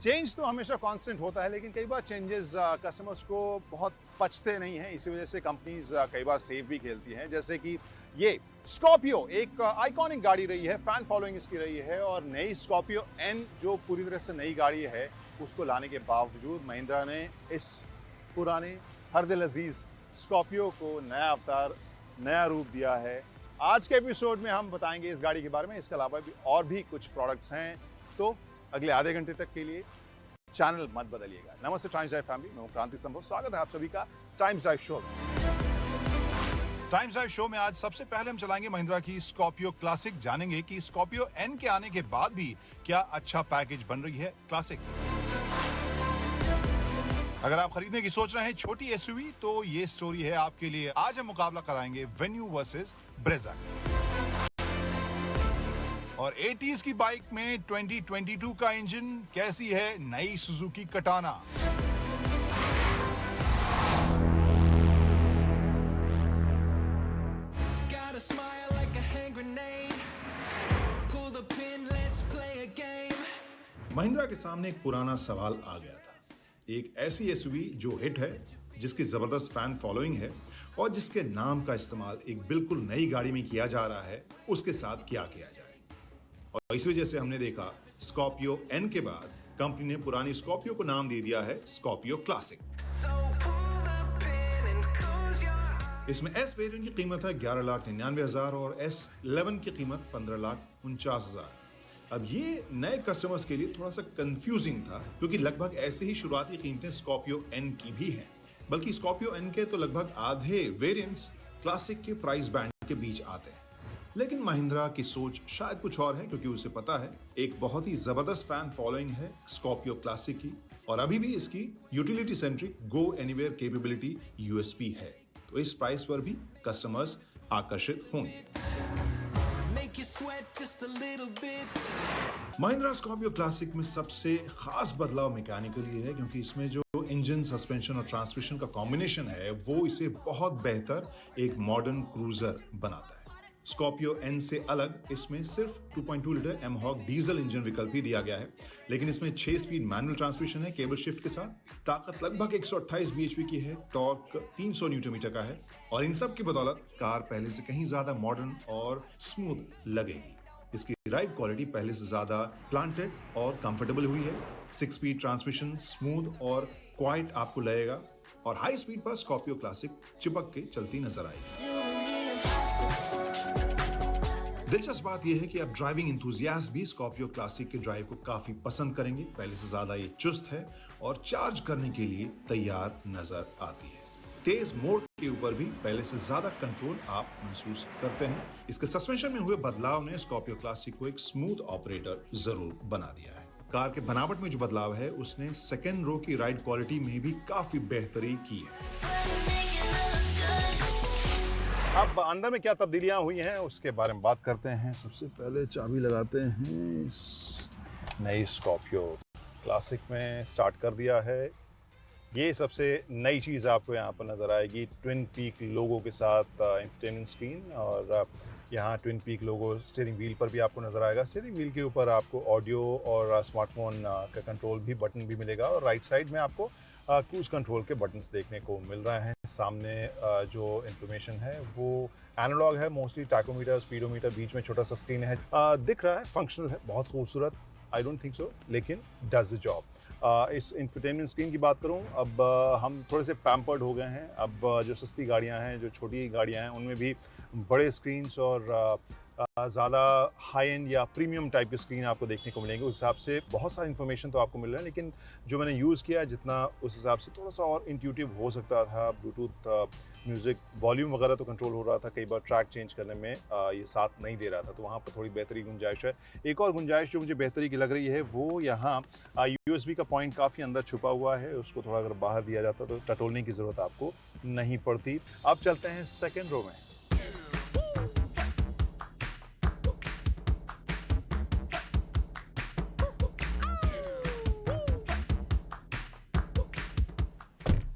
Change तो हमेशा constant होता है, लेकिन कई बार चेंजेस कस्टमर्स को बहुत पचते नहीं हैं। इसी वजह से कंपनीज कई बार सेफ भी खेलती हैं। जैसे कि ये स्कॉर्पियो एक आइकॉनिक गाड़ी रही है, फैन फॉलोइंग इसकी रही है, और नई स्कॉर्पियो एन जो पूरी तरह से नई गाड़ी है, उसको लाने के बावजूद महिंद्रा ने इस पुराने हर दिल अजीज स्कॉर्पियो को नया अवतार, नया रूप दिया है। आज के एपिसोड में हम बताएंगे इस गाड़ी के बारे में। इसके अलावा भी और भी कुछ प्रोडक्ट्स हैं, तो अगले आधे घंटे तक के लिए चैनल मत बदलिएगा। नमस्ते टाइम्स ड्राइव फैमिली, मैं हूं क्रांति संभव। स्वागत है आप सभी का टाइम्स ड्राइव शो में। टाइम्स ड्राइव शो में आज सबसे पहले हम चलाएंगे महिंद्रा की स्कॉर्पियो क्लासिक। जानेंगे कि स्कॉर्पियो एन के आने के बाद भी क्या अच्छा पैकेज बन रही है क्लासिक। अगर आप खरीदने की सोच रहे हैं छोटी एसयूवी, तो ये स्टोरी है आपके लिए। आज हम मुकाबला कराएंगे वेन्यू वर्सेस ब्रेजा। और 80s की बाइक में 2022 का इंजन कैसी है नई सुजुकी कटाना। महिंद्रा के सामने एक पुराना सवाल आ गया था। एक ऐसी एसयूवी जो हिट है, जिसकी जबरदस्त फैन फॉलोइंग है और जिसके नाम का इस्तेमाल एक बिल्कुल नई गाड़ी में किया जा रहा है, उसके साथ क्या किया जाए। और इस वजह से हमने देखा स्कॉर्पियो एन के बाद कंपनी ने पुरानी स्कॉर्पियो को नाम दे दिया है स्कॉर्पियो क्लासिक। इसमें एस वेरिएंट की कीमत है 11,99,000 और S11 की कीमत 15,49,000। अब ये नए कस्टमर्स के लिए थोड़ा सा कंफ्यूजिंग था, क्योंकि लगभग ऐसे ही शुरुआती कीमतें स्कॉर्पियो एन की भी हैं। बल्कि स्कॉर्पियो एन के तो लगभग आधे वेरिएंट्स क्लासिक के प्राइस बैंड के बीच आते हैं। लेकिन महिंद्रा की सोच शायद कुछ और है, क्योंकि उसे पता है एक बहुत ही जबरदस्त फैन फॉलोइंग है स्कॉर्पियो क्लासिक की, और अभी भी इसकी utility centric go anywhere capability USP है। तो इस प्राइस पर भी कस्टमर्स आकर्षित होंगे। महिंद्रा स्कॉर्पियो क्लासिक में सबसे खास बदलाव मैकेनिकली है, क्योंकि इसमें जो इंजन, सस्पेंशन और ट्रांसमिशन का कॉम्बिनेशन है, वो इसे बहुत बेहतर एक मॉडर्न क्रूजर बनाता है। स्कॉर्पियो एन से अलग इसमें सिर्फ 2.2 लीटर एमहॉक डीजल इंजन विकल्प ही दिया गया है, लेकिन इसमें 6 स्पीड मैनुअल ट्रांसमिशन है केबल शिफ्ट के साथ। ताकत लगभग 128 बीएचपी की है, टॉर्क 300 न्यूटन मीटर का है, और इन सब की बदौलत कार पहले से कहीं ज्यादा मॉडर्न और स्मूथ लगेगी। इसकी राइड क्वालिटी पहले से ज्यादा प्लांटेड और कंफर्टेबल हुई है। 6 स्पीड ट्रांसमिशन स्मूथ और क्वाइट आपको लगेगा, और हाई स्पीड पर स्कॉर्पियो क्लासिक चिपक के चलती नजर आएगी। दिलचस्प बात यह है कि अब ड्राइविंग इंथुजियास्ट भी स्कॉर्पियो क्लासिक के ड्राइव को काफी पसंद करेंगे। पहले से ज्यादा ये चुस्त है और चार्ज करने के लिए तैयार नजर आती है। तेज मोड के ऊपर भी पहले से ज्यादा कंट्रोल आप महसूस करते हैं। इसके सस्पेंशन में हुए बदलाव ने स्कॉर्पियो क्लासिक को एक स्मूथ ऑपरेटर जरूर बना दिया है। कार के बनावट में जो बदलाव है, उसने सेकेंड रो की राइड क्वालिटी में भी काफी बेहतरी की है। अब अंदर में क्या तब्दीलियां हुई हैं, उसके बारे में बात करते हैं। सबसे पहले चाबी लगाते हैं। नई स्कॉर्पियो क्लासिक में स्टार्ट कर दिया है। ये सबसे नई चीज़ आपको यहाँ पर नज़र आएगी, ट्विन पीक लोगो के साथ इंफोटेनमेंट स्क्रीन, और यहाँ ट्विन पीक लोगो स्टीयरिंग व्हील पर भी आपको नज़र आएगा। स्टीयरिंग व्हील के ऊपर आपको ऑडियो और स्मार्टफोन का कंट्रोल भी बटन भी मिलेगा, और राइट साइड में आपको क्रूज कंट्रोल के बटन्स देखने को मिल रहे हैं। सामने जो इन्फॉर्मेशन है वो एनालॉग है, मोस्टली टैकोमीटर, स्पीडोमीटर, बीच में छोटा सा स्क्रीन है। दिख रहा है, फंक्शनल है, बहुत खूबसूरत। आई डोंट थिंक सो, लेकिन डज द जॉब। इस इंफोटेनमेंट स्क्रीन की बात करूं, अब हम थोड़े से पैम्पर्ड हो गए हैं। अब जो सस्ती गाड़ियां हैं, जो छोटी गाड़ियां हैं, उनमें भी बड़े स्क्रीन्स और ज़्यादा हाई एंड या प्रीमियम टाइप की स्क्रीन आपको देखने को मिलेंगे। उस हिसाब से बहुत सारी इन्फॉर्मेशन तो आपको मिल रहा है, लेकिन जो मैंने यूज़ किया है जितना, उस हिसाब से थोड़ा सा और इंट्यूटिव हो सकता था। ब्लूटूथ म्यूज़िक वॉल्यूम वगैरह तो कंट्रोल हो रहा था, कई बार ट्रैक चेंज करने में ये साथ नहीं दे रहा था, तो वहाँ पर थोड़ी बेहतरी गुंजाइश है। एक और गुंजाइश जो मुझे बेहतरी की लग रही है, वो यहाँ USB का पॉइंट काफ़ी अंदर छुपा हुआ है। उसको थोड़ा अगर बाहर दिया जाता तो टटोलने की ज़रूरत आपको नहीं पड़ती। अब चलते हैं सेकेंड रो में।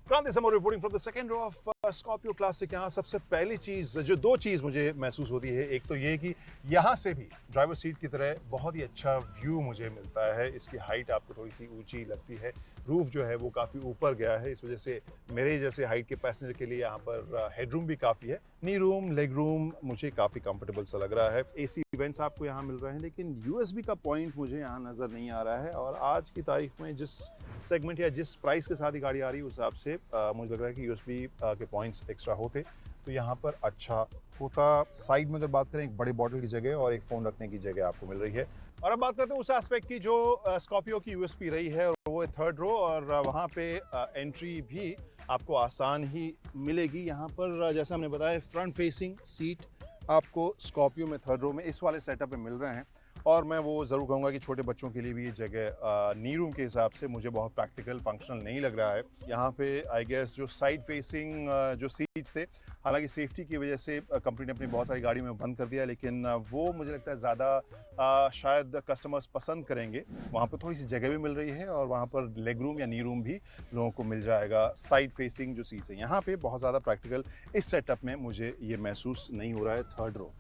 Kranti Samar reporting from the second row of Scorpio classic यहाँ सबसे पहली चीज़ जो दो चीज़ मुझे महसूस होती है, एक तो ये कि यहाँ से भी ड्राइवर सीट की तरह बहुत ही अच्छा व्यू मुझे मिलता है। इसकी हाइट आपको थोड़ी सी ऊंची लगती है, रूफ जो है वो काफ़ी ऊपर गया है, इस वजह से मेरे जैसे हाइट के पैसेंजर के लिए यहाँ पर हेडरूम भी काफ़ी है। नी रूम, लेग रूम मुझे काफ़ी कंफर्टेबल सा लग रहा है। AC इवेंट्स आपको यहाँ मिल रहे हैं, लेकिन USB का पॉइंट मुझे यहाँ नज़र नहीं आ रहा है। और आज की तारीख में जिस सेगमेंट या जिस प्राइस के साथ ही गाड़ी आ रही है उस हिसाब से मुझे लग रहा है कि USB के पॉइंट्स एक्स्ट्रा होते तो यहाँ पर अच्छा होता। साइड में अगर बात करें, एक बड़े बॉटल की जगह और एक फ़ोन रखने की जगह आपको मिल रही है। और अब बात करते हैं उस एस्पेक्ट की जो स्कॉर्पियो की यूएसपी रही है, और वो है थर्ड रो। और वहाँ पे एंट्री भी आपको आसान ही मिलेगी। यहाँ पर जैसा हमने बताया, फ्रंट फेसिंग सीट आपको स्कॉर्पियो में थर्ड रो में इस वाले सेटअप में मिल रहे हैं। और मैं वो ज़रूर कहूँगा कि छोटे बच्चों के लिए भी ये जगह नी रूम के हिसाब से मुझे बहुत प्रैक्टिकल फंक्शनल नहीं लग रहा है। यहाँ पे आई गेस जो साइड फेसिंग जो सीट्स थे, हालांकि सेफ्टी की वजह से कंपनी ने अपनी बहुत सारी गाड़ियों में बंद कर दिया, लेकिन वो मुझे लगता है ज़्यादा शायद कस्टमर्स पसंद करेंगे। वहाँ पर थोड़ी सी जगह भी मिल रही है और वहाँ पर लेग रूम या नी रूम भी लोगों को मिल जाएगा। साइड फेसिंग जो सीट्स हैं यहाँ पे बहुत ज़्यादा प्रैक्टिकल इस सेटअप में मुझे ये महसूस नहीं हो रहा है थर्ड रो।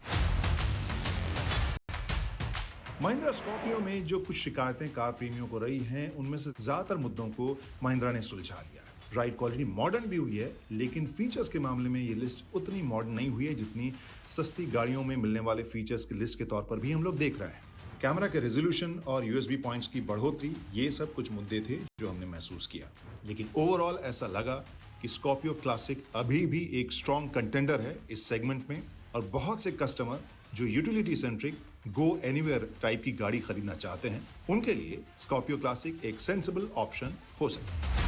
महिंद्रा स्कॉर्पियो में जो कुछ शिकायतें कार प्रेमियों को रही हैं, उनमें से ज्यादातर मुद्दों को महिंद्रा ने सुलझा दिया है। राइड क्वालिटी मॉडर्न भी हुई है, लेकिन फीचर्स के मामले में ये लिस्ट उतनी मॉडर्न नहीं हुई है जितनी सस्ती गाड़ियों में मिलने वाले फीचर्स की लिस्ट के तौर पर भी हम लोग देख रहे हैं। कैमरा के रेजोल्यूशन और USB पॉइंट्स की बढ़ोतरी, ये सब कुछ मुद्दे थे जो हमने महसूस किया। लेकिन ओवरऑल ऐसा लगा कि स्कॉर्पियो क्लासिक अभी भी एक स्ट्रॉन्ग कंटेंडर है इस सेगमेंट में, और बहुत से कस्टमर जो utility centric go anywhere type की गाड़ी खरीदना चाहते हैं, उनके लिए स्कॉर्पियो क्लासिक एक सेंसिबल ऑप्शन हो सकता है।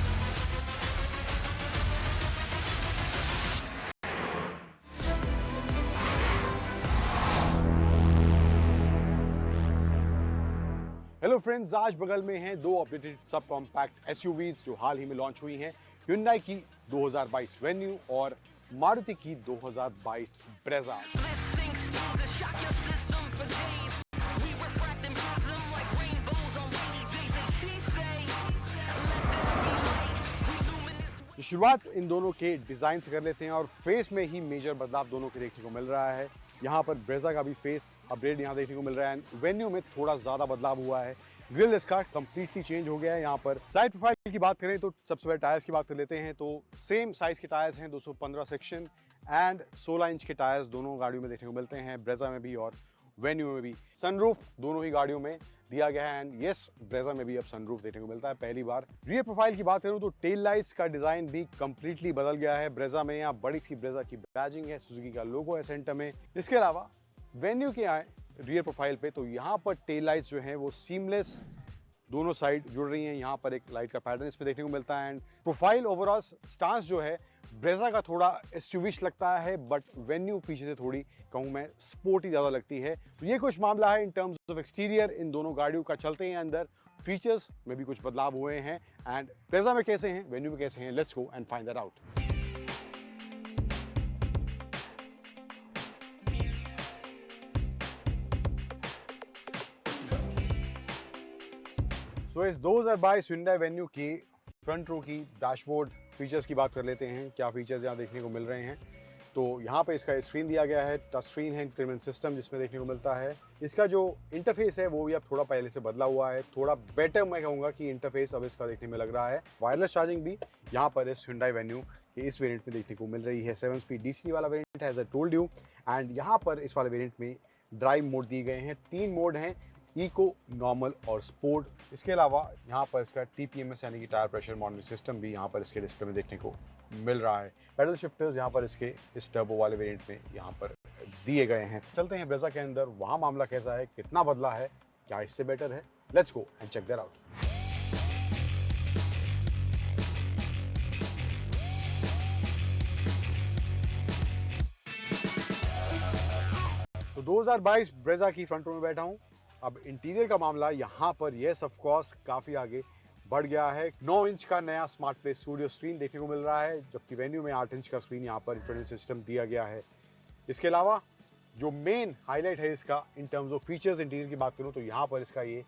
हेलो फ्रेंड्स, आज बगल में हैं दो अपडेटेड सब कॉम्पैक्ट एसयूवीज जो हाल ही में लॉन्च हुई हैं। Hyundai की 2022 वेन्यू और मारुति की 2022 ब्रेजा। शुरुआत इन दोनों के डिजाइन से कर लेते हैं और फेस में ही मेजर बदलाव दोनों के देखने को मिल रहा है। यहाँ पर ब्रेजा का भी फेस अपग्रेड यहाँ देखने को मिल रहा है। वेन्यू में थोड़ा ज्यादा बदलाव हुआ है, ग्रिल इसका कंप्लीटली चेंज हो गया है। यहाँ पर साइड प्रोफाइल की बात करें तो सबसे पहले टायर्स की बात कर लेते हैं, तो सेम साइज के टायर्स हैं, 215 सेक्शन एंड 16 इंच के टायर्स दोनों गाड़ियों में देखने को मिलते हैं, ब्रेजा में भी और वेन्यू में भी। सनरूफ दोनों ही गाड़ियों में दिया गया है एंड यस, ब्रेजा में भी अब सनरूफ देखने को मिलता है पहली बार। रियर प्रोफाइल की बात करूं तो टेल लाइट्स का डिजाइन भी कंप्लीटली बदल गया है। ब्रेजा में यहाँ बड़ी सी ब्रेजा की बैजिंग है, सुजुकी का लोगो है सेंटर में। इसके अलावा वेन्यू के आए रियर प्रोफाइल पे तो यहाँ पर टेल लाइट्स जो हैं वो सीमलेस दोनों साइड जुड़ रही हैं। यहाँ पर एक लाइट का पैटर्न इसमें देखने को मिलता है एंड प्रोफाइल ओवरऑल स्टांस जो है ब्रेजा का थोड़ा एसयूवीश लगता है, बट वेन्यू पीछे से थोड़ी कहूँ मैं स्पोर्टी ज़्यादा लगती है। तो ये कुछ मामला है इन टर्म्स ऑफ एक्सटीरियर इन दोनों गाड़ियों का। चलते हैं अंदर, फीचर्स में भी कुछ बदलाव हुए हैं एंड ब्रेजा में कैसे हैं, वेन्यू में कैसे हैं, let's go and find that out. तो इस 2022 Hyundai वेन्यू की फ्रंट रो की डैशबोर्ड फीचर्स की बात कर लेते हैं। क्या फीचर्स यहाँ देखने को मिल रहे हैं, तो यहाँ पे इसका स्क्रीन दिया गया है, टच स्क्रीन है, इंफोटेनमेंट सिस्टम जिसमें देखने को मिलता है। इसका जो इंटरफेस है वो भी अब थोड़ा पहले से बदला हुआ है, थोड़ा बेटर मैं कहूँगा कि इंटरफेस अब इसका देखने में लग रहा है। वायरलेस चार्जिंग भी यहाँ पर इस Hyundai वेन्यू के इस वेरिएंट में देखने को मिल रही है। 7 स्पीड DC वाला वेरिएंट है as I told you, and यहाँ पर इस वाले वेरिएंट में ड्राइव मोड दिए गए हैं। 3 मोड हैं, इको, नॉर्मल और स्पोर्ट। इसके अलावा यहाँ पर इसका TPMS यानी कि टायर प्रेशर मॉनिटरिंग सिस्टम भी यहाँ पर इसके डिस्प्ले में देखने को मिल रहा है। पैडल शिफ्टर्स यहाँ पर इसके इस टर्बो वाले वेरिएंट में यहाँ पर दिए गए हैं। चलते हैं ब्रेजा के अंदर, वहाँ मामला कैसा है, कितना बदला है, क्या इससे बेटर है, let's go and check that out. तो 2022 ब्रेजा की फ्रंट रो में बैठा हूँ। अब इंटीरियर का मामला यहाँ पर यस ऑफ कोर्स काफ़ी आगे बढ़ गया है। 9 इंच का नया स्मार्ट प्ले स्टूडियो स्क्रीन देखने को मिल रहा है, जबकि वेन्यू में 8 इंच का स्क्रीन यहाँ पर इंफोटेनमेंट सिस्टम दिया गया है। इसके अलावा जो मेन हाईलाइट है इसका in terms of features interior की बात करूँ तो यहाँ पर इसका ये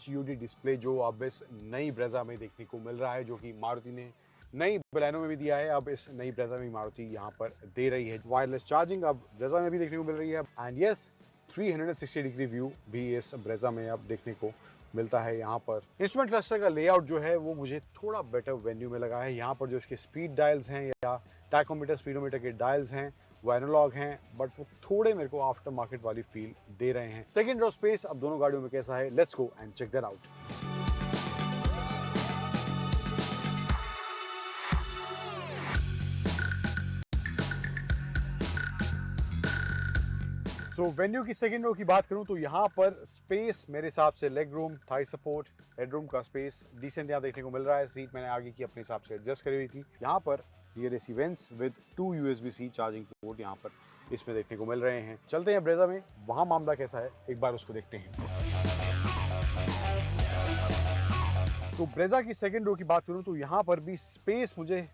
HUD डिस्प्ले जो अब इस नई ब्रेजा में देखने को मिल रहा है, जो कि मारुति ने नई बलेनो में भी दिया है, अब इस नई ब्रेजा में मारुति यहाँ पर दे रही है। वायरलेस चार्जिंग अब ब्रेजा में भी देखने को मिल रही है एंड यस 360 डिग्री व्यू भी इस ब्रेजा में अब देखने को मिलता है। यहाँ पर इंस्ट्रूमेंट क्लस्टर का लेआउट जो है वो मुझे थोड़ा बेटर वेन्यू में लगा है। यहाँ पर जो इसके स्पीड डायल्स हैं या टैकोमीटर स्पीडोमीटर के डायल्स हैं वो एनालॉग हैं, बट वो थोड़े मेरे को आफ्टर मार्केट वाली फील दे रहे हैं। सेकेंड रो स्पेस अब दोनों गाड़ियों में कैसा है, let's go and check that out. So Venue की सेकेंड रो की बात करूं तो यहाँ पर स्पेस मेरे हिसाब से leg room, Thai support, headroom का स्पेस डिसेंट यहाँ देखने को मिल रहा है। सीट मैंने आगे की अपने हिसाब से एडजस्ट करी हुई थी। यहाँ पर rear AC vents with 2 USB-C charging port यहाँ पर इसमें देखने को मिल रहे हैं। चलते हैं ब्रेजा में, वहाँ मामला कैसा है एक बार उसको देखते हैं। तो ब्रेजा की सेकेंड रो की बात करूं तो यहाँ पर भी स्पेस मुझे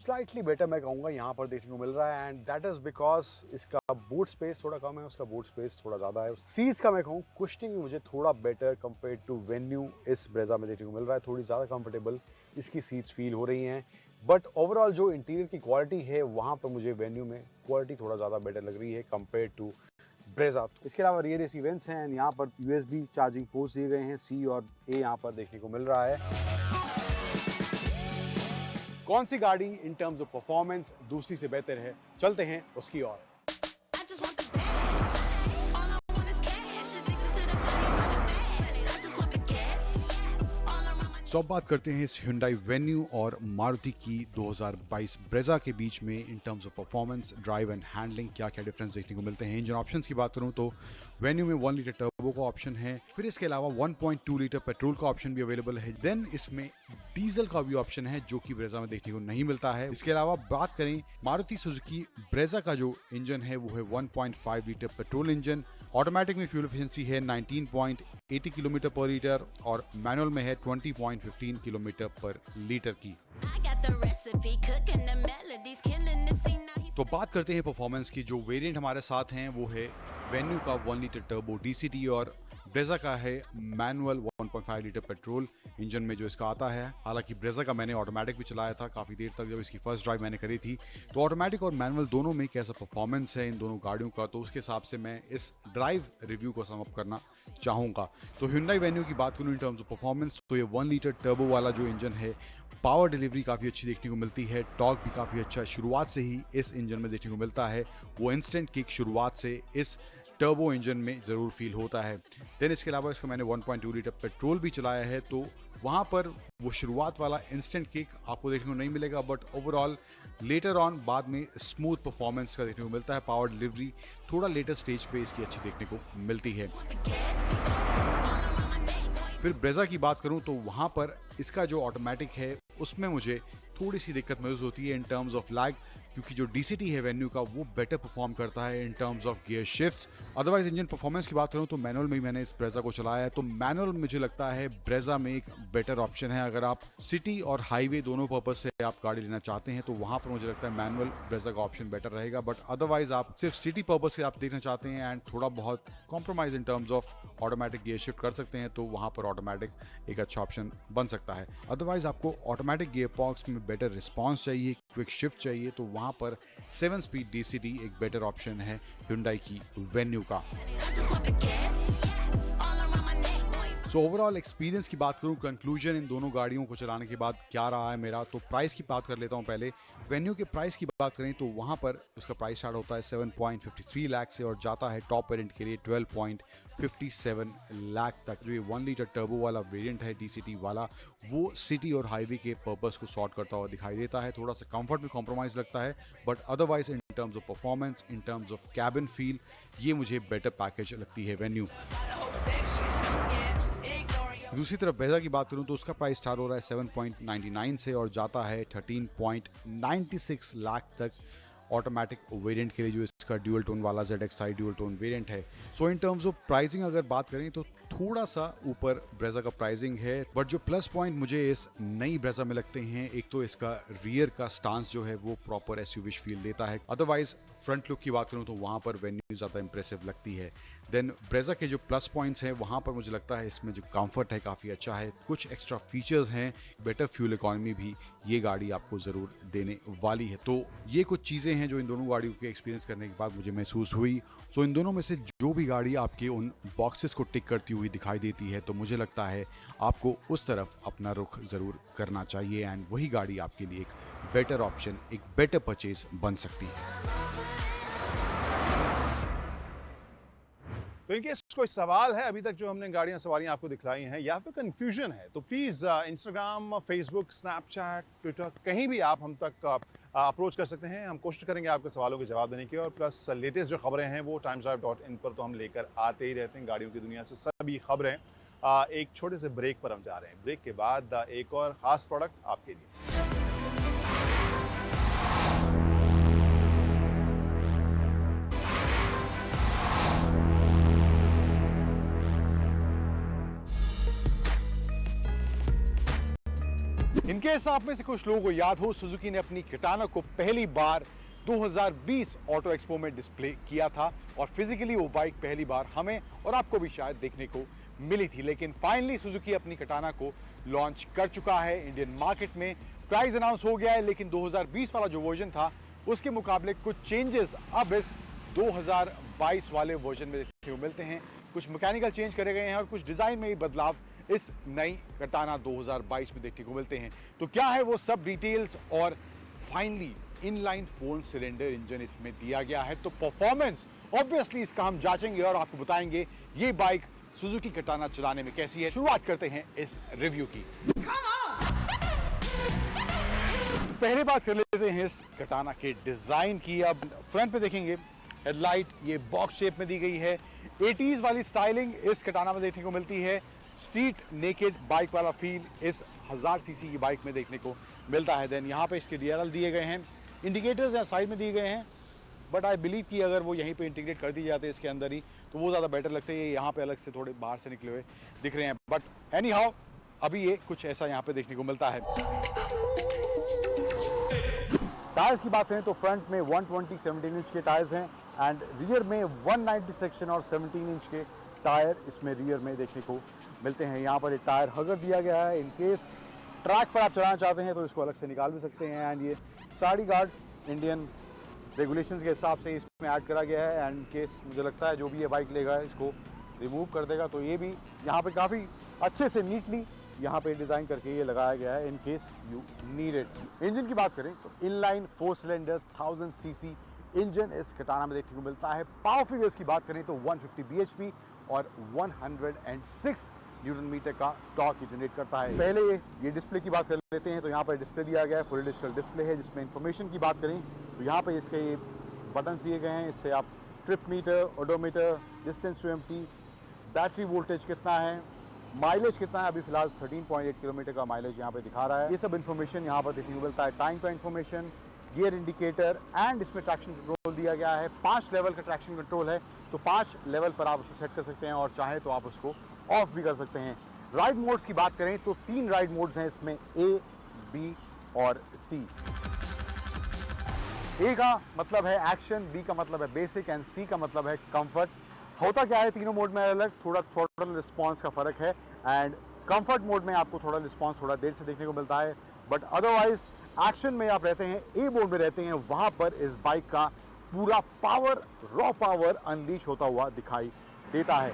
स्लाइटली बेटर मैं कहूँगा यहाँ पर देखने को मिल रहा है एंड दैट इज बिकॉज इसका बूट स्पेस थोड़ा कम है, उसका बूट स्पेस थोड़ा ज़्यादा है। सीट्स का मैं कहूँ कुशनिंग मुझे थोड़ा बेटर कंपेयर टू वेन्यू इस ब्रेजा में देखने को मिल रहा है। थोड़ी ज़्यादा कंफर्टेबल इसकी सीट्स फील हो रही हैं, बट ओवरऑल जो इंटीरियर की क्वालिटी है वहाँ पर मुझे वेन्यू में क्वालिटी थोड़ा ज़्यादा बेटर लग रही है कंपेयर टू ब्रेजा। इसके अलावा रियर एसी वेंट्स हैं, यहाँ पर USB चार्जिंग पोर्ट्स दिए गए हैं, C और A यहाँ पर देखने को मिल रहा है। कौन सी गाड़ी इन टर्म्स ऑफ परफॉर्मेंस दूसरी से बेहतर है, चलते हैं उसकी ओर। अब बात करते हैं इस Hyundai Venue और मारुति की 2022 ब्रेजा के बीच में in terms of performance, drive and handling क्या क्या डिफरेंस देखने को मिलते हैं। इंजन ऑप्शंस की बात करूं तो Venue में 1 लीटर टर्बो का ऑप्शन है, फिर इसके अलावा 1.2 लीटर पेट्रोल का ऑप्शन भी अवेलेबल है। देन इसमें डीजल का भी ऑप्शन है जो कि ब्रेजा में देखने को नहीं मिलता है। इसके अलावा बात करें मारुति सुजुकी ब्रेजा का जो इंजन है वो है 1.5 लीटर पेट्रोल इंजन। ऑटोमेटिक में फ्यूल एफिशिएंसी है 19.80 किलोमीटर पर लीटर और मैनुअल में है 20.15 किलोमीटर पर लीटर की। तो बात करते हैं परफॉर्मेंस की। जो वेरिएंट हमारे साथ हैं वो है वेन्यू का 1 लीटर टर्बो DCT और ब्रेजा का है मैनुअल 1.5 लीटर पेट्रोल इंजन में जो इसका आता है। हालांकि ब्रेजा का मैंने ऑटोमेटिक भी चलाया था काफ़ी देर तक जब इसकी फर्स्ट ड्राइव मैंने करी थी, तो ऑटोमेटिक और मैनुअल दोनों में कैसा परफॉर्मेंस है इन दोनों गाड़ियों का, तो उसके हिसाब से मैं इस ड्राइव रिव्यू को सम अप करना चाहूँगा। तो Hyundai Venue की बात करूँ इन टर्म्स ऑफ परफॉर्मेंस तो ये 1 लीटर टर्बो वाला जो इंजन है, पावर डिलीवरी काफ़ी अच्छी देखने को मिलती है, टॉर्क भी काफ़ी अच्छा शुरुआत से ही इस इंजन में देखने को मिलता है। वो इंस्टेंट किक शुरुआत से इस टर्बो इंजन में ज़रूर फील होता है। देन इसके अलावा इसका मैंने 1.2 लीटर पेट्रोल भी चलाया है, तो वहाँ पर वो शुरुआत वाला इंस्टेंट किक आपको देखने को नहीं मिलेगा, बट ओवरऑल लेटर ऑन बाद में स्मूथ परफॉर्मेंस का देखने को मिलता है। पावर डिलीवरी थोड़ा लेटर स्टेज पे इसकी अच्छी देखने को मिलती है। फिर ब्रेजा की बात करूं तो वहाँ पर इसका जो ऑटोमेटिक है उसमें मुझे थोड़ी सी दिक्कत महसूस होती है इन टर्म्स ऑफ लैग, क्योंकि जो DCT है वेन्यू का वो बेटर परफॉर्म करता है in terms of gear shifts. Otherwise engine performance की बात करूं तो मैनुअल में ही मैंने इस ब्रेजा को चलाया है, तो मैनुअल मुझे लगता है ब्रेजा में एक बेटर ऑप्शन है। अगर आप सिटी और हाईवे दोनों पर्पज से आप गाड़ी लेना चाहते हैं तो वहाँ पर मुझे लगता है मैनुअल ब्रेजा का ऑप्शन बेटर रहेगा, बट अदरवाइज आप सिर्फ सिटी पर्पज से आप देखना चाहते हैं एंड थोड़ा बहुत compromise in terms of automatic gear shift कर सकते हैं, तो वहाँ पर ऑटोमेटिक एक अच्छा ऑप्शन बन सकता है। अदरवाइज आपको ऑटोमेटिक गियर बॉक्स में बेटर रिस्पॉन्स चाहिए, क्विक शिफ्ट चाहिए, तो वहाँ पर 7 स्पीड DCT एक बेटर ऑप्शन है Hyundai की Venue का। सो ओवरऑल एक्सपीरियंस की बात करूं, कंक्लूजन इन दोनों गाड़ियों को चलाने के बाद क्या रहा है मेरा, तो प्राइस की बात कर लेता हूं पहले। वेन्यू के प्राइस की बात करें तो वहां पर उसका प्राइस स्टार्ट होता है 7.53 लाख से और जाता है टॉप वेरिएंट के लिए 12.57 लाख तक। जो ये 1 लीटर टर्बो वाला वेरिएंट है DCT वाला, वो सिटी और हाईवे के पर्पस को सॉर्ट करता हुआ दिखाई देता है। थोड़ा सा कंफर्ट में कॉम्प्रोमाइज़ लगता है, but otherwise in terms of performance, in terms of cabin feel, ये मुझे बेटर पैकेज लगती है वेन्यू। दूसरी तरफ ब्रेजा की बात करूं तो उसका प्राइस स्टार्ट हो रहा है 7.99 से और जाता है 13.96 लाख तक ऑटोमेटिक वेरिएंट के लिए, जो इसका ड्यूअल टोन वाला ZXi ड्यूअल टोन वेरिएंट है। सो इन टर्म्स ऑफ प्राइसिंग अगर बात करें तो थोड़ा सा ऊपर ब्रेजा का प्राइसिंग है, बट जो प्लस पॉइंट मुझे इस नई ब्रेजा में लगते हैं, एक तो इसका रियर का स्टांस जो है वो प्रॉपर SUV फील देता है। अदरवाइज फ्रंट लुक की बात करूं तो वहां पर वेन्यू ज़्यादा इंप्रेसिव लगती है। देन ब्रेजा के जो प्लस पॉइंट्स हैं वहाँ पर मुझे लगता है इसमें जो कंफर्ट है काफ़ी अच्छा है, कुछ एक्स्ट्रा फीचर्स हैं, बेटर फ्यूल इकॉनमी भी ये गाड़ी आपको ज़रूर देने वाली है। तो ये कुछ चीज़ें हैं जो इन दोनों गाड़ियों के एक्सपीरियंस करने के बाद मुझे महसूस हुई। तो इन दोनों में से जो भी गाड़ी आपके उन बॉक्सेस को टिक करती हुई दिखाई देती है तो मुझे लगता है आपको उस तरफ अपना रुख ज़रूर करना चाहिए एंड वही गाड़ी आपके लिए एक बेटर ऑप्शन, एक बेटर परचेज बन सकती है। तो इनके कोई सवाल है अभी तक जो हमने गाड़ियां सवारियां आपको दिखलाई हैं या फिर कंफ्यूजन है तो please Instagram, Facebook, Snapchat, Twitter कहीं भी आप हम तक अप्रोच कर सकते हैं। हम कोशिश करेंगे आपके सवालों के जवाब देने की और प्लस लेटेस्ट जो खबरें हैं वो timesdrive.in पर तो हम लेकर आते ही रहते हैं। गाड़ियों की दुनिया से सभी खबरें। एक छोटे से ब्रेक पर हम जा रहे हैं। ब्रेक के बाद एक और ख़ास प्रोडक्ट आपके लिए। इनकेस आप में से कुछ लोगों को याद हो, सुजुकी ने अपनी कटाना को पहली बार 2020 ऑटो एक्सपो में डिस्प्ले किया था और फिजिकली वो बाइक पहली बार हमें और आपको भी शायद देखने को मिली थी। लेकिन फाइनली सुजुकी अपनी कटाना को लॉन्च कर चुका है इंडियन मार्केट में। प्राइस अनाउंस हो गया है, लेकिन 2020 वाला जो वर्जन था उसके मुकाबले कुछ चेंजेस अब इस 2022 वाले वर्जन में देखने को मिलते हैं। कुछ मैकेनिकल चेंज करे गए हैं और कुछ डिजाइन में भी बदलाव इस नई कटाना 2022 में देखने को मिलते हैं। तो क्या है वो सब डिटेल्स, और फाइनली इनलाइन 4 सिलेंडर इंजन इसमें दिया गया है। तो परफॉर्मेंस ऑब्वियसली इसका हम जांचेंगे और आपको बताएंगे ये बाइक सुजुकी कटाना चलाने में कैसी है। शुरुआत करते हैं इस रिव्यू की। पहले बात कर लेते हैं इस कटाना के डिजाइन की। अब फ्रंट पे देखेंगे हेडलाइट ये बॉक्स शेप में दी गई है। 80s वाली स्टाइलिंग इस कटाना में देखने को मिलती है। स्ट्रीट नेकेड बाइक वाला फील इस 1000 सीसी की बाइक में देखने को मिलता है। देन यहाँ पे इसके DRL दिए गए हैं, इंडिकेटर्स यहाँ साइड में दिए गए हैं, बट आई बिलीव कि अगर वो यहीं पे इंटीग्रेट कर दिए जाते इसके अंदर ही तो वो ज़्यादा बेटर लगते हैं। ये यहाँ पे अलग से थोड़े बाहर से निकले हुए दिख रहे हैं, बट एनी हाउ अभी ये कुछ ऐसा यहाँ पे देखने को मिलता है। टायर्स की बात करें तो फ्रंट में 120 17 इंच के टायर्स हैं एंड रियर में 190 सेक्शन और 17 इंच के टायर इसमें रियर में देखने को मिलते हैं। यहाँ पर एक टायर हगर दिया गया है, इन केस ट्रैक पर आप चलाना चाहते हैं तो इसको अलग से निकाल भी सकते हैं। एंड ये साड़ी गार्ड इंडियन रेगुलेशंस के हिसाब से इसमें ऐड करा गया है एंड केस मुझे लगता है जो भी ये बाइक लेगा इसको रिमूव कर देगा तो ये भी यहाँ पे काफ़ी अच्छे से नीटली यहाँ पे डिज़ाइन करके ये लगाया गया है in case you need it. Engine की बात करें तो इनलाइन 4 सिलेंडर 1000 सीसी इंजन इस कटाना में देखने को मिलता है। पावर फिगर्स की बात करें तो 150 bhp और 106 न्यूटन मीटर का टॉर्क जनरेट करता है। पहले ये डिस्प्ले की बात कर लेते हैं तो यहाँ पर डिस्प्ले दिया गया है, फुल डिजिटल डिस्प्ले है जिसमें इंफॉर्मेशन की बात करें तो यहाँ पे इसके ये बटन दिए गए हैं, इससे आप trip meter, odometer, distance to empty, battery voltage कितना है, माइलेज कितना है, अभी फिलहाल 13.8 किलोमीटर का माइलेज यहाँ पे दिखा रहा है। ये सब इन्फॉर्मेशन यहाँ पर देखने को मिलता है। टाइम का इन्फॉर्मेशन, गियर इंडिकेटर एंड इसमें ट्रैक्शन कंट्रोल दिया गया है। 5 लेवल का ट्रैक्शन कंट्रोल है तो 5 लेवल पर आप उसको सेट कर सकते हैं और चाहे तो आप उसको ऑफ भी कर सकते हैं। राइड मोड्स की बात करें तो 3 राइड मोड्स हैं इसमें, A, B और C। A का मतलब है एक्शन, B का मतलब है बेसिक एंड C का मतलब है कंफर्ट। होता क्या है तीनों मोड में अलग थोड़ा थ्रोटल रिस्पॉन्स का फर्क है एंड कंफर्ट मोड में आपको थोड़ा रिस्पॉन्स थोड़ा देर से देखने को मिलता है, बट अदरवाइज एक्शन में आप रहते हैं, A मोड में रहते हैं, वहां पर इस बाइक का पूरा पावर, रॉ पावर अनलीश होता हुआ दिखाई देता है।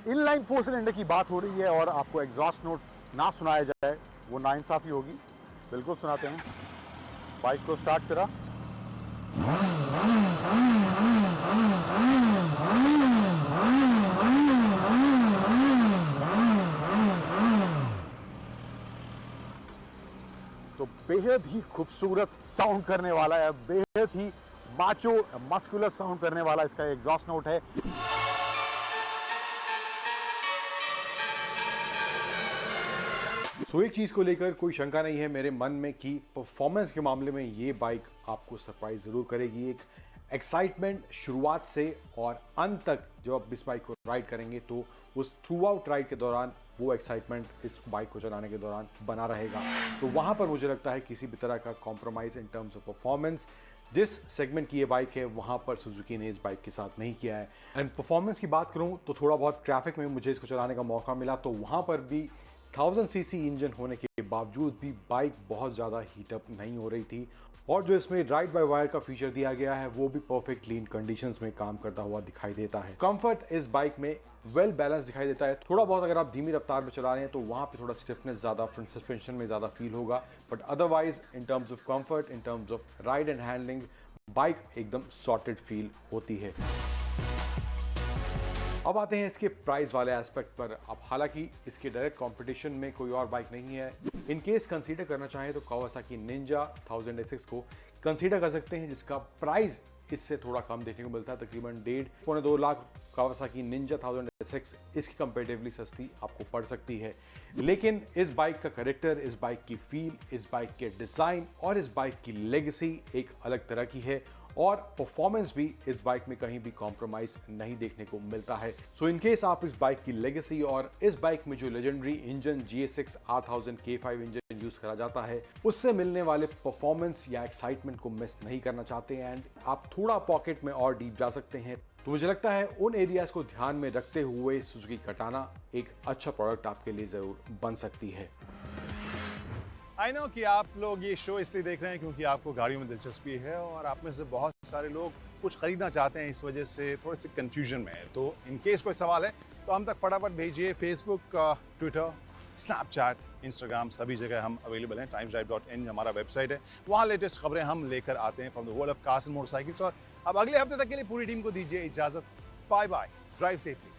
इनलाइन 4 सिलेंडर की बात हो रही है और आपको एग्जॉस्ट नोट ना सुनाया जाए वो नाइंसाफी होगी। बिल्कुल सुनाते हैं। बाइक को स्टार्ट करा, तो बेहद ही खूबसूरत साउंड करने वाला है, बेहद ही माचो मस्कुलर साउंड करने वाला इसका एग्जॉस्ट नोट है। तो एक चीज को लेकर कोई शंका नहीं है मेरे मन में कि परफॉर्मेंस के मामले में ये बाइक आपको सरप्राइज जरूर करेगी। एक एक्साइटमेंट शुरुआत से और अंत तक जब आप इस बाइक को राइड करेंगे तो उस थ्रू आउट राइड के दौरान वो एक्साइटमेंट इस बाइक को चलाने के दौरान बना रहेगा। तो वहाँ पर मुझे लगता है किसी भी तरह का compromise in terms of performance जिस सेगमेंट की ये बाइक है वहाँ पर सुजुकी ने इस बाइक के साथ नहीं किया है। एंड परफॉर्मेंस की बात करूँ तो थोड़ा बहुत ट्रैफिक में मुझे इसको चलाने का मौका मिला तो वहाँ पर भी 1000 सीसी इंजन होने के बावजूद भी बाइक बहुत ज़्यादा हीटअप नहीं हो रही थी। और जो इसमें राइड बाय वायर का फीचर दिया गया है वो भी परफेक्ट क्लीन कंडीशंस में काम करता हुआ दिखाई देता है। कंफर्ट इस बाइक में वेल बैलेंस दिखाई देता है। थोड़ा बहुत अगर आप धीमी रफ्तार में चला रहे हैं तो वहाँ पे थोड़ा स्टिफनेस ज़्यादा फ्रंट सस्पेंशन में ज़्यादा फील होगा, but otherwise in terms of comfort, in terms of ride and handling bike एकदम सॉर्टेड फील होती है। अब आते हैं इसके प्राइस वाले एस्पेक्ट पर। अब हालांकि इसके डायरेक्ट कंपटीशन में कोई और बाइक नहीं है। इन केस कंसीडर करना चाहें तो कावासाकी निंजा 1000SX को कंसीडर कर सकते हैं, जिसका प्राइस इससे थोड़ा कम देखने को मिलता है, तकरीबन 1.5-2 लाख कावासाकी निंजा 1000SX इसकी कंपेरेटिवली सस्ती आपको पड़ सकती है। लेकिन इस बाइक का कैरेक्टर, इस बाइक की फील, इस बाइक के डिज़ाइन और इस बाइक की लेगेसी एक अलग तरह की है और परफॉर्मेंस भी इस बाइक में कहीं भी कॉम्प्रोमाइज नहीं देखने को मिलता है। सो इन केस आप इस बाइक की लेगेसी और इस बाइक में जो legendary engine GSX R1000 K5 engine use करा जाता है उससे मिलने वाले परफॉर्मेंस या एक्साइटमेंट को मिस नहीं करना चाहते एंड आप थोड़ा पॉकेट में और डीप जा सकते हैं तो मुझे लगता है उन एरियाज को ध्यान में रखते हुए सुजुकी कटाना एक अच्छा प्रोडक्ट आपके लिए जरूर बन सकती है। आई नो कि आप लोग ये शो इसलिए देख रहे हैं क्योंकि आपको गाड़ियों में दिलचस्पी है और आप में से बहुत सारे लोग कुछ खरीदना चाहते हैं, इस वजह से थोड़े से कंफ्यूजन में है। तो इन केस कोई सवाल है तो हम तक फटाफट भेजिए। फेसबुक, ट्विटर, स्नैपचैट, इंस्टाग्राम सभी जगह हम अवेलेबल हैं। timesdrive.in हमारा वेबसाइट है, वहाँ लेटेस्ट खबरें हम लेकर आते हैं from the world of cars and motorcycles. और अब अगले हफ्ते तक के लिए पूरी टीम को दीजिए इजाजत। Bye bye, drive safely.